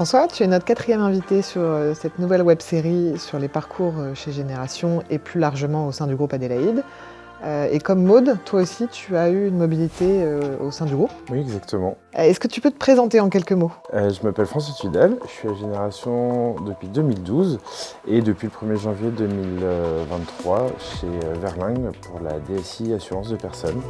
François, tu es notre 4e invité sur cette nouvelle web-série sur les parcours chez Génération et plus largement au sein du groupe Adélaïde. Et comme Maude, toi aussi tu as eu une mobilité au sein du groupe. Oui, exactement. Est-ce que tu peux te présenter en quelques mots? Je m'appelle François Tudel, je suis à Génération depuis 2012 et depuis le 1er janvier 2023 chez Verlingue pour la DSI Assurance de Personnes.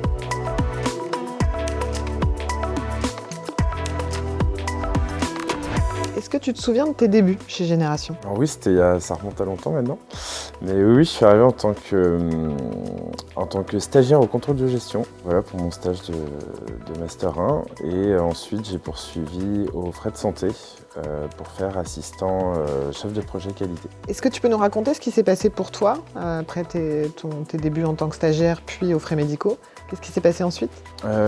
Est-ce que tu te souviens de tes débuts chez Génération? Alors oui, ça remonte à longtemps maintenant. Mais oui, je suis arrivé en tant que stagiaire au contrôle de gestion, voilà, pour mon stage de Master 1. Et ensuite, j'ai poursuivi aux frais de santé pour faire assistant chef de projet qualité. Est-ce que tu peux nous raconter ce qui s'est passé pour toi après tes débuts en tant que stagiaire puis aux frais médicaux? Qu'est-ce qui s'est passé ensuite?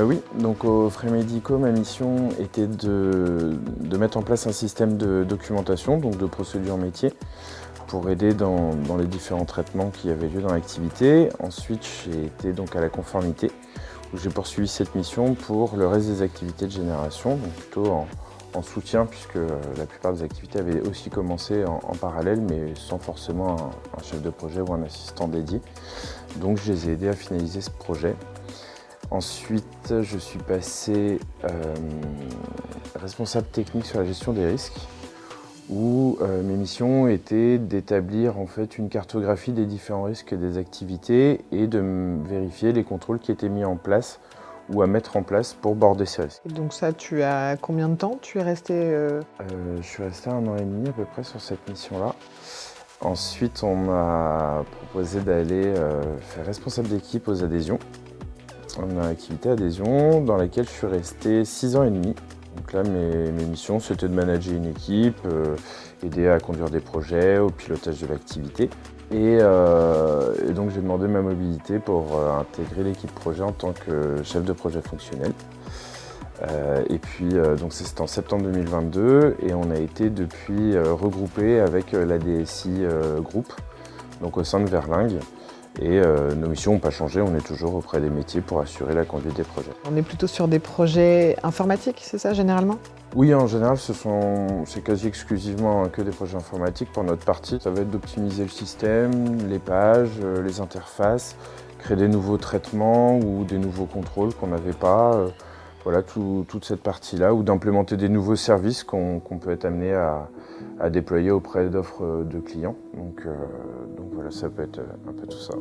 Oui, donc aux frais médicaux, ma mission était de mettre en place un système de documentation, donc de procédures métiers, pour aider dans les différents traitements qui avaient lieu dans l'activité. Ensuite, j'ai été donc à la conformité, où j'ai poursuivi cette mission pour le reste des activités de Génération, donc plutôt en soutien, puisque la plupart des activités avaient aussi commencé en parallèle, mais sans forcément un chef de projet ou un assistant dédié. Donc je les ai aidés à finaliser ce projet. Ensuite, je suis passé responsable technique sur la gestion des risques, où mes missions étaient d'établir en fait une cartographie des différents risques des activités et de vérifier les contrôles qui étaient mis en place ou à mettre en place pour border ces risques. Et donc ça, tu as combien de temps tu es resté Je suis resté 1 an et demi à peu près sur cette mission-là. Ensuite, on m'a proposé d'aller faire responsable d'équipe aux adhésions. On a activité adhésion dans laquelle je suis resté 6 ans et demi. Donc là, mes missions, c'était de manager une équipe, aider à conduire des projets, au pilotage de l'activité. Et donc j'ai demandé ma mobilité pour intégrer l'équipe projet en tant que chef de projet fonctionnel. Et puis donc c'était en septembre 2022 et on a été depuis regroupé avec la DSI Group, donc au sein de Verlingue. Et nos missions n'ont pas changé, on est toujours auprès des métiers pour assurer la conduite des projets. On est plutôt sur des projets informatiques, c'est ça généralement? Oui, en général, c'est quasi exclusivement que des projets informatiques pour notre partie. Ça va être d'optimiser le système, les pages, les interfaces, créer des nouveaux traitements ou des nouveaux contrôles qu'on n'avait pas. Voilà, toute cette partie-là, ou d'implémenter des nouveaux services qu'on peut être amené à déployer auprès d'offres de clients. Donc voilà, ça peut être un peu tout ça.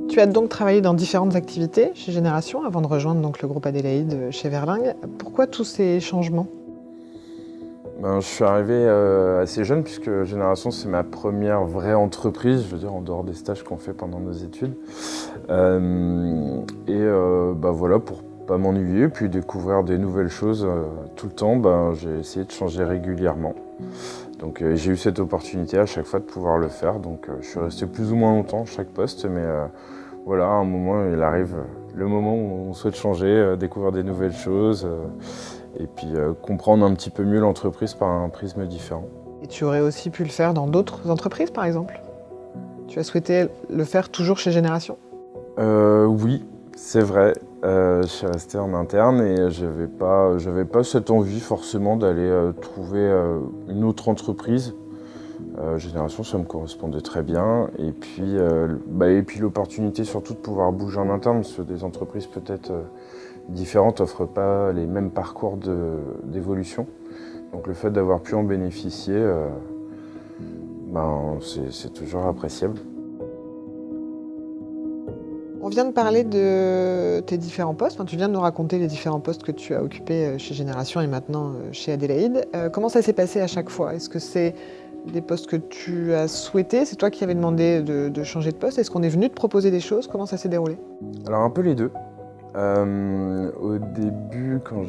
Tu as donc travaillé dans différentes activités chez Génération avant de rejoindre donc le groupe Adélaïde chez Verlingue. Pourquoi tous ces changements? Je suis arrivé assez jeune puisque Génération c'est ma première vraie entreprise, je veux dire en dehors des stages qu'on fait pendant nos études. Voilà, pour pas m'ennuyer puis découvrir des nouvelles choses tout le temps, j'ai essayé de changer régulièrement. Donc j'ai eu cette opportunité à chaque fois de pouvoir le faire, donc je suis resté plus ou moins longtemps à chaque poste, mais voilà, à un moment il arrive le moment où on souhaite changer, découvrir des nouvelles choses. Et puis comprendre un petit peu mieux l'entreprise par un prisme différent. Et tu aurais aussi pu le faire dans d'autres entreprises par exemple? Tu as souhaité le faire toujours chez Génération? Oui, c'est vrai. Je suis resté en interne et j'avais pas cette envie forcément d'aller trouver une autre entreprise. Génération, ça me correspondait très bien. Et puis l'opportunité surtout de pouvoir bouger en interne, parce que des entreprises peut-être différentes n'offrent pas les mêmes parcours d'évolution. Donc le fait d'avoir pu en bénéficier, c'est toujours appréciable. On vient de parler de tes différents postes, enfin, tu viens de nous raconter les différents postes que tu as occupés chez Génération et maintenant chez Adélaïde. Comment ça s'est passé à chaque fois? Est-ce que c'est des postes que tu as souhaités? C'est toi qui avais demandé de changer de poste? Est-ce qu'on est venu te proposer des choses? Comment ça s'est déroulé? Alors un peu les deux. Au début, quand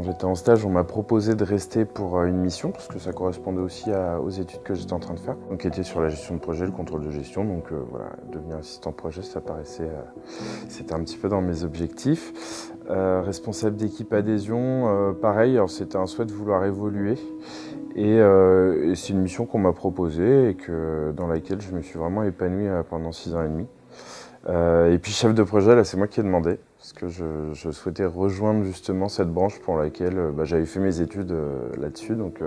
j'étais en stage, on m'a proposé de rester pour une mission, parce que ça correspondait aussi aux études que j'étais en train de faire, donc qui était sur la gestion de projet, le contrôle de gestion. Donc voilà, devenir assistant projet, ça paraissait, c'était un petit peu dans mes objectifs. Responsable d'équipe adhésion, pareil, alors c'était un souhait de vouloir évoluer. Et c'est une mission qu'on m'a proposée et dans laquelle je me suis vraiment épanoui pendant 6 ans et demi. Et puis chef de projet, là c'est moi qui ai demandé. parce que je souhaitais rejoindre justement cette branche pour laquelle j'avais fait mes études là-dessus. Donc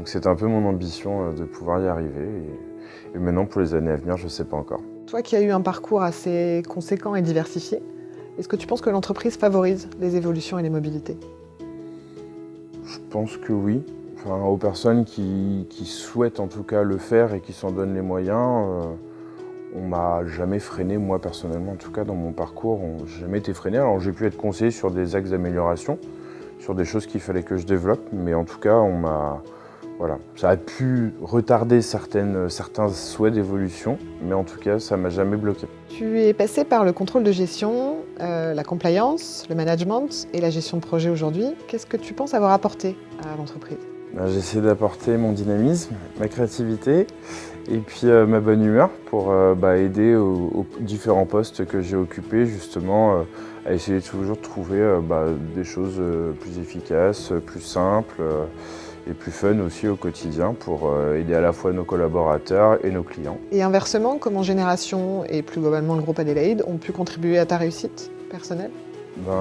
c'est un peu mon ambition de pouvoir y arriver. Et maintenant, pour les années à venir, je ne sais pas encore. Toi qui as eu un parcours assez conséquent et diversifié, est-ce que tu penses que l'entreprise favorise les évolutions et les mobilités? Je pense que oui. Enfin, aux personnes qui souhaitent en tout cas le faire et qui s'en donnent les moyens, on m'a jamais freiné, moi personnellement, en tout cas dans mon parcours, on n'a jamais été freiné. Alors j'ai pu être conseillé sur des axes d'amélioration, sur des choses qu'il fallait que je développe, mais en tout cas, voilà, ça a pu retarder certains souhaits d'évolution, mais en tout cas, ça m'a jamais bloqué. Tu es passé par le contrôle de gestion, la compliance, le management et la gestion de projet aujourd'hui. Qu'est-ce que tu penses avoir apporté à l'entreprise? J'essaie d'apporter mon dynamisme, ma créativité et puis ma bonne humeur pour aider aux différents postes que j'ai occupés justement à essayer toujours de trouver des choses plus efficaces, plus simples et plus fun aussi au quotidien pour aider à la fois nos collaborateurs et nos clients. Et inversement, comment Génération et plus globalement le groupe Adélaïde ont pu contribuer à ta réussite personnelle?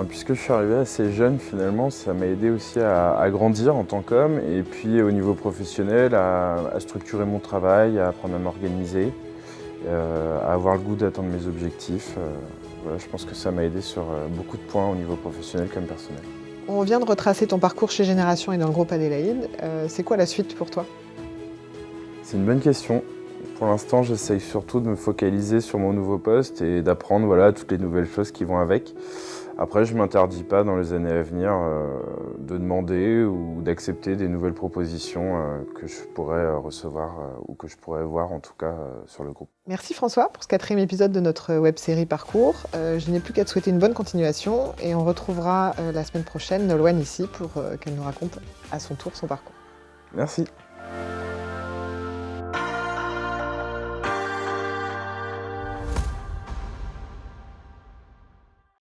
Puisque je suis arrivé assez jeune, finalement, ça m'a aidé aussi à grandir en tant qu'homme et puis au niveau professionnel, à structurer mon travail, à apprendre à m'organiser, à avoir le goût d'atteindre mes objectifs. Voilà, je pense que ça m'a aidé sur beaucoup de points au niveau professionnel comme personnel. On vient de retracer ton parcours chez Génération et dans le groupe Adélaïde. C'est quoi la suite pour toi? C'est une bonne question. Pour l'instant, j'essaye surtout de me focaliser sur mon nouveau poste et d'apprendre toutes les nouvelles choses qui vont avec. Après, je ne m'interdis pas dans les années à venir de demander ou d'accepter des nouvelles propositions que je pourrais recevoir ou que je pourrais voir en tout cas sur le groupe. Merci François pour ce 4e épisode de notre web-série Parcours. Je n'ai plus qu'à te souhaiter une bonne continuation et on retrouvera la semaine prochaine Nolwenn ici pour qu'elle nous raconte à son tour son parcours. Merci.